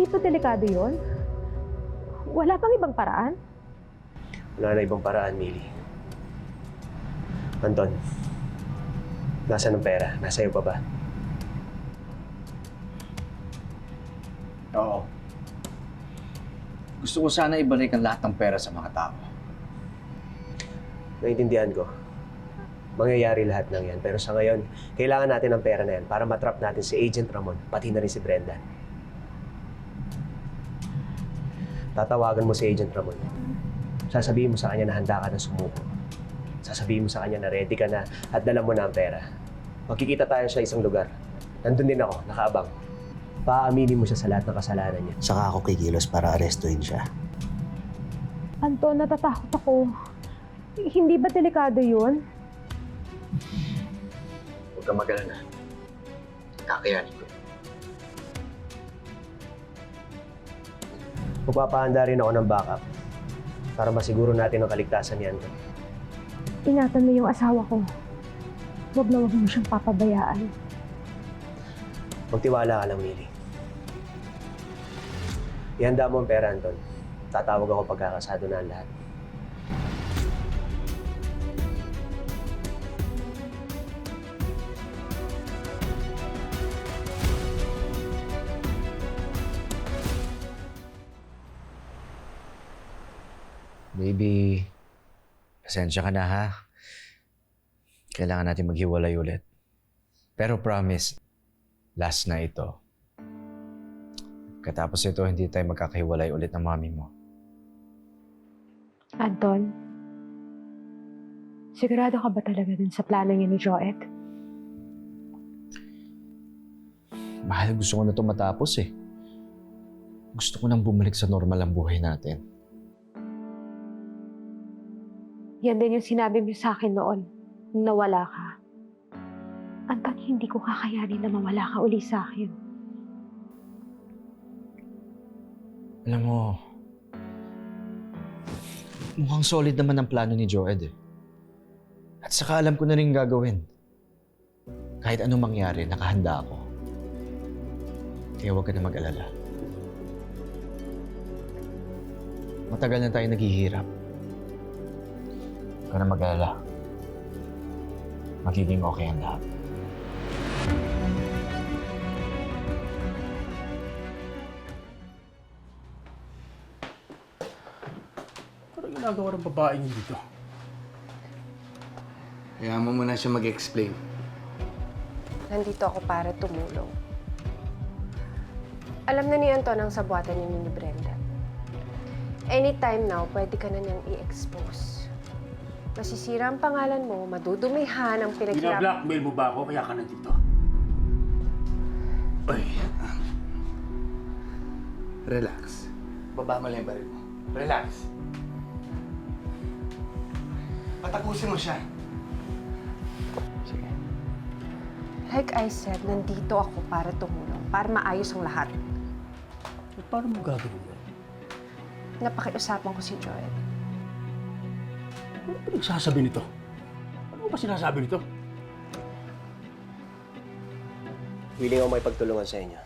Hindi pa delikado yon? Wala pang ibang paraan? Wala na ibang paraan, Millie. Anton, nasaan ang pera? Nasa iyo pa ba? Oo. Gusto ko sana ibalik ang lahat ng pera sa mga tao. Naintindihan ko. Mangyayari lahat ng yan. Pero sa ngayon, kailangan natin ng pera na yan para matrap natin si Agent Ramon, pati na rin si Brenda. Tatawagan mo si Agent Ramon. Sasabihin mo sa kanya na handa ka na sumuko. Sasabihin mo sa kanya na ready ka na at dala mo na ang pera. Magkikita tayo sa isang lugar. Nandun din ako, nakaabang. Paaaminin mo siya sa lahat ng kasalanan niya. Saka ako kikilos para arestuhin siya. Anton, natatakot ako. Hindi ba delikado yun? Huwag kang mag-alala. Kakayanin ko. Magpapahanda rin ako ng backup para masiguro natin ang kaligtasan ni Anton. Ingatan mo yung asawa ko. Huwag na huwag mo siyang papabayaan. Magtiwala ka lang, Millie. Ihanda mo ang pera, Anton. Tatawag ako pagkakasado na ang lahat. Baby, pasensya ka na ha. Kailangan natin maghiwalay ulit. Pero promise, last na ito. Katapos ito, hindi tayo magkakahiwalay ulit ng mami mo. Anton, sigurado ka ba talaga dun sa plano niya ni Joet? Mahal, gusto ko na ito matapos eh. Gusto ko nang bumalik sa normal ang buhay natin. Yan din yung sinabi mo sa akin noon, nung nawala ka. Anton, hindi ko kakayanin na mawala ka uli sa akin. Alam mo, mukhang solid naman ang plano ni Joed eh. At saka alam ko na rin gagawin. Kahit anong mangyari, nakahanda ako. Kaya huwag ka na mag-alala. Matagal na tayo naghihirap. Huwag ka na mag-alala. Magiging okay ang lahat. Ano ginagawa ng babaeng yun dito? Kaya mo muna siya mag-explain. Nandito ako para tumulong. Alam na ni Anton ang sabuatan niya ni Brenda. Anytime now, pwede ka na niyang i-expose. Masisira ang pangalan mo, madudumihan ang pinaghirap... Bina-blackmail mo ba ako kaya ka nandito? Oy, relax. Baba mo lang yung baril mo. Relax. Patakusin mo siya. Sige. Like I said, nandito ako para tumulong, para maayos ang lahat. Eh, paano mo gagawin yun? Napakiusapan ko si Joel. Ano pinagsasabi nito? Ano ba sinasabi nito? Willing ako may pagtulungan sa inyo.